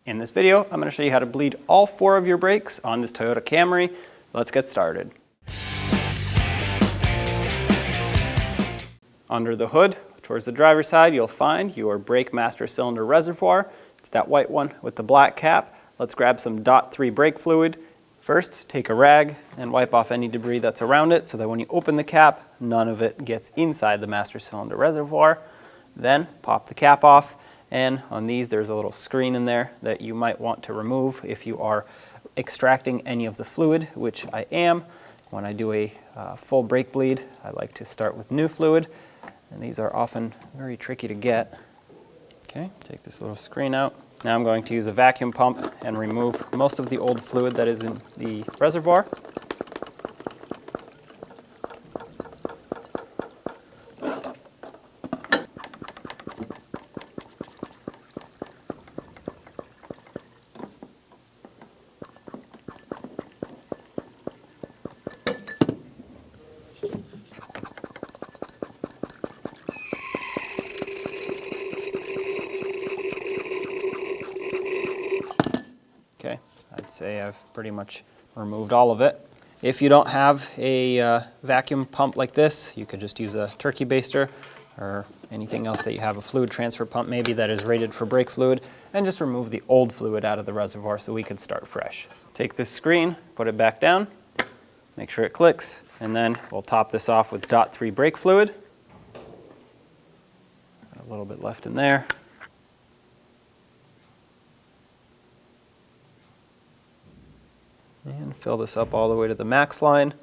In this video, I'm going to show you how to bleed all 4 of your brakes on this Toyota Camry. Let's get started. Under the hood, towards the driver's side, you'll find your brake master cylinder reservoir. It's that white one with the black cap. Let's grab some .3 brake fluid. First, take a rag and wipe off any debris that's around it so that when you open the cap, none of it gets inside the master cylinder reservoir. Then pop the cap off, and on these there's a little screen in there that you might want to remove if you are extracting any of the fluid, which I am. When I do a full brake bleed, I like to start with new fluid, and these are often very tricky to get. Okay, take this little screen out. Now I'm going to use a vacuum pump and remove most of the old fluid that is in the reservoir. Okay, I'd say I've pretty much removed all of it. If you don't have a vacuum pump like this, you could just use a turkey baster or anything else that you have, a fluid transfer pump maybe that is rated for brake fluid, and just remove the old fluid out of the reservoir so we could start fresh. Take this screen, put it back down, make sure it clicks, and then we'll top this off with .3 brake fluid. A little bit left in there. And fill this up all the way to the max line,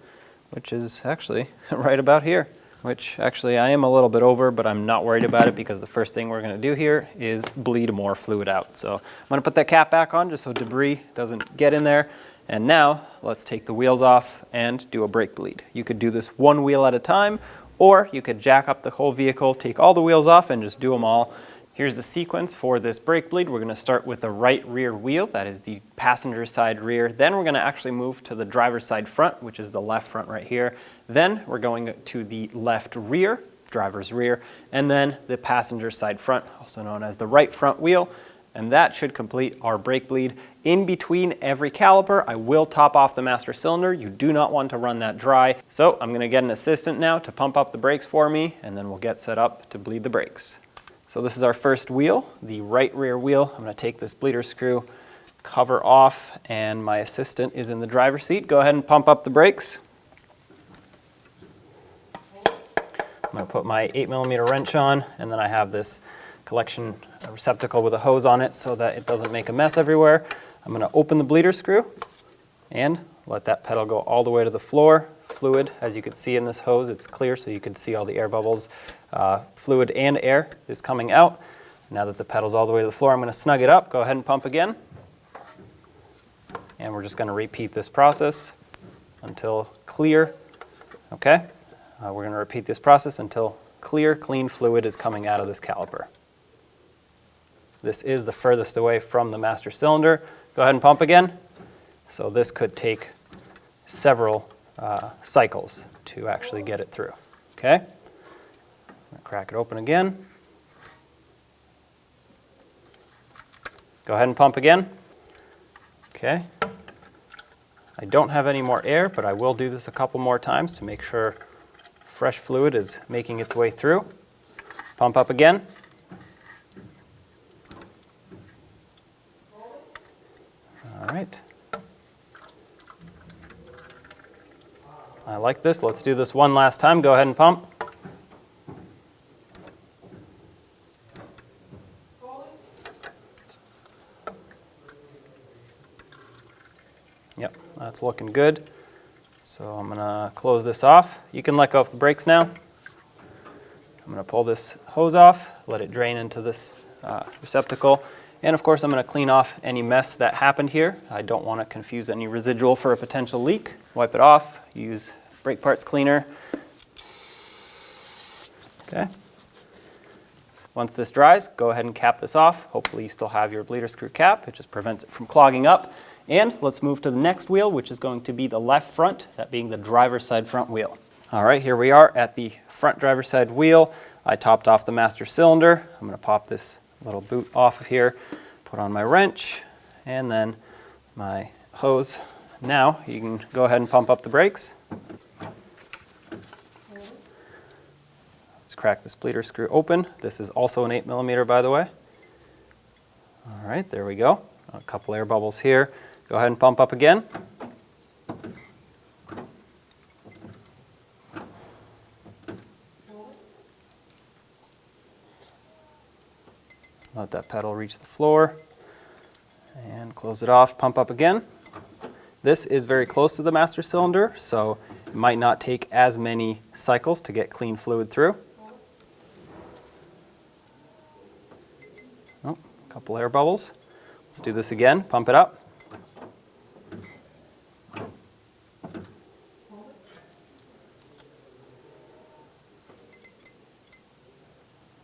which is actually right about here, which actually I am a little bit over, but I'm not worried about it because the first thing we're going to do here is bleed more fluid out. So I'm going to put that cap back on just so debris doesn't get in there. And now let's take the wheels off and do a brake bleed. You could do this one wheel at a time, or you could jack up the whole vehicle, take all the wheels off and just do them all. Here's the sequence for this brake bleed. We're going to start with the right rear wheel, that is the passenger side rear. Then we're going to actually move to the driver's side front, which is the left front right here. Then we're going to the left rear, driver's rear, and then the passenger side front, also known as the right front wheel. And that should complete our brake bleed. In between every caliper, I will top off the master cylinder. You do not want to run that dry. So I'm going to get an assistant now to pump up the brakes for me, and then we'll get set up to bleed the brakes. So this is our first wheel, the right rear wheel. I'm going to take this bleeder screw, cover off, and my assistant is in the driver's seat. Go ahead and pump up the brakes. I'm going to put my 8mm wrench on, and then I have this collection receptacle with a hose on it so that it doesn't make a mess everywhere. I'm going to open the bleeder screw and let that pedal go all the way to the floor. Fluid, as you can see in this hose, it's clear so you can see all the air bubbles. Fluid and air is coming out. Now that the pedal's all the way to the floor, I'm going to snug it up. Go ahead and pump again. And we're just going to repeat this process until clear. Okay? We're going to repeat this process until clear, clean fluid is coming out of this caliper. This is the furthest away from the master cylinder. Go ahead and pump again. So this could take several cycles to actually get it through. Okay? I'm going to crack it open again. Go ahead and pump again. Okay. I don't have any more air, but I will do this a couple more times to make sure fresh fluid is making its way through. Pump up again. All right. I like this. Let's do this one last time. Go ahead and pump. Yep, that's looking good. So I'm going to close this off. You can let go of the brakes now. I'm going to pull this hose off, let it drain into this receptacle. And of course, I'm going to clean off any mess that happened here. I don't want to confuse any residual for a potential leak. Wipe it off, use brake parts cleaner. Okay. Once this dries, go ahead and cap this off. Hopefully you still have your bleeder screw cap. It just prevents it from clogging up. And let's move to the next wheel, which is going to be the left front, that being the driver's side front wheel. All right, here we are at the front driver's side wheel. I topped off the master cylinder. I'm going to pop this little boot off of here, put on my wrench, and then my hose. Now you can go ahead and pump up the brakes. Let's crack this bleeder screw open. This is also an 8mm, by the way. All right, there we go. A couple air bubbles here. Go ahead and pump up again. Let that pedal reach the floor and close it off, pump up again. This is very close to the master cylinder, so it might not take as many cycles to get clean fluid through. Oh, a couple air bubbles. Let's do this again, pump it up.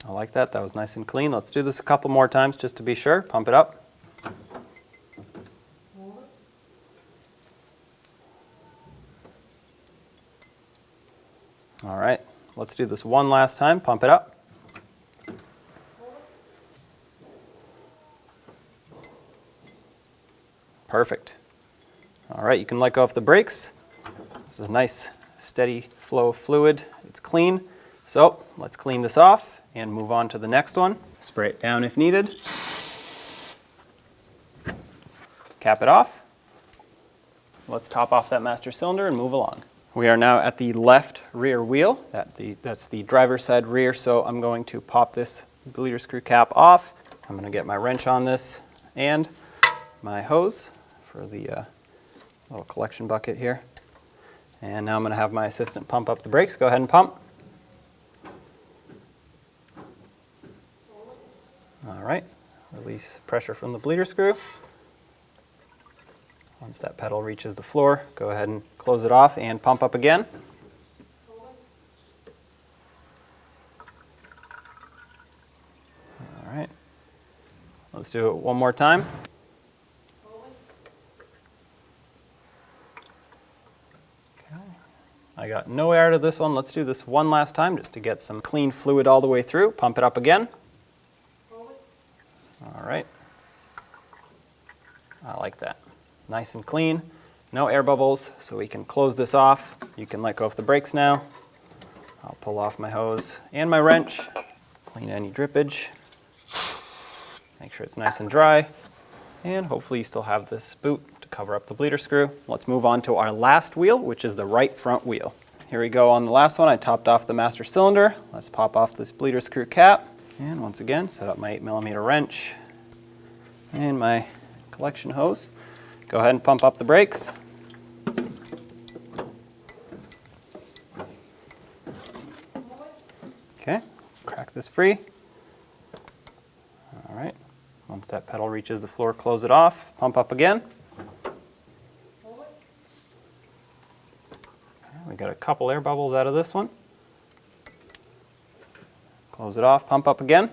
I like that, that was nice and clean. Let's do this a couple more times just to be sure. Pump it up. All right, let's do this one last time. Pump it up. Perfect. All right, you can let go of the brakes. This is a nice steady flow of fluid. It's clean. So let's clean this off and move on to the next one. Spray it down if needed. Cap it off. Let's top off that master cylinder and move along. We are now at the left rear wheel. That's the driver's side rear, so I'm going to pop this bleeder screw cap off. I'm going to get my wrench on this and my hose for the little collection bucket here. And now I'm going to have my assistant pump up the brakes. Go ahead and pump. All right, release pressure from the bleeder screw. Once that pedal reaches the floor, go ahead and close it off and pump up again. All right, let's do it one more time. Okay. I got no air out of this one. Let's do this one last time just to get some clean fluid all the way through. Pump it up again. All right, I like that. Nice and clean, no air bubbles, so we can close this off. You can let go of the brakes now. I'll pull off my hose and my wrench, clean any drippage, make sure it's nice and dry, and hopefully you still have this boot to cover up the bleeder screw. Let's move on to our last wheel, which is the right front wheel. Here we go on the last one. I topped off the master cylinder. Let's pop off this bleeder screw cap. And once again, set up my 8mm wrench and my collection hose. Go ahead and pump up the brakes. Okay, crack this free. All right, once that pedal reaches the floor, close it off, pump up again. Okay, we got a couple air bubbles out of this one. Close it off, pump up again.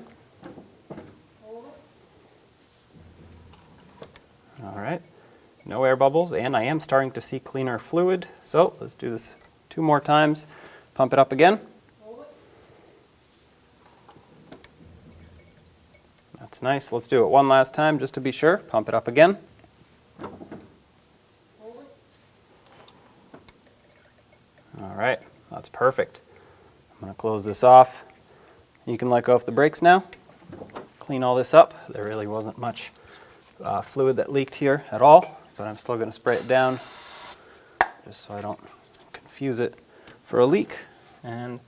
All right, no air bubbles, and I am starting to see cleaner fluid. So let's do this 2 more times. Pump it up again. That's nice. Let's do it one last time just to be sure. Pump it up again. All right, that's perfect. I'm going to close this off. You can let go of the brakes now. Clean all this up. There really wasn't much fluid that leaked here at all, but I'm still going to spray it down just so I don't confuse it for a leak. And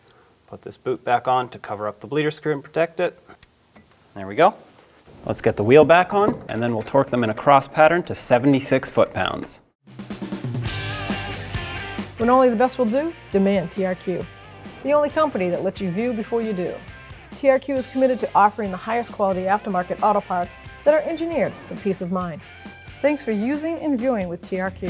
put this boot back on to cover up the bleeder screw and protect it. There we go. Let's get the wheel back on, and then we'll torque them in a cross pattern to 76 foot-pounds. When only the best will do, demand TRQ. The only company that lets you view before you do. TRQ is committed to offering the highest quality aftermarket auto parts that are engineered for peace of mind. Thanks for using and viewing with TRQ.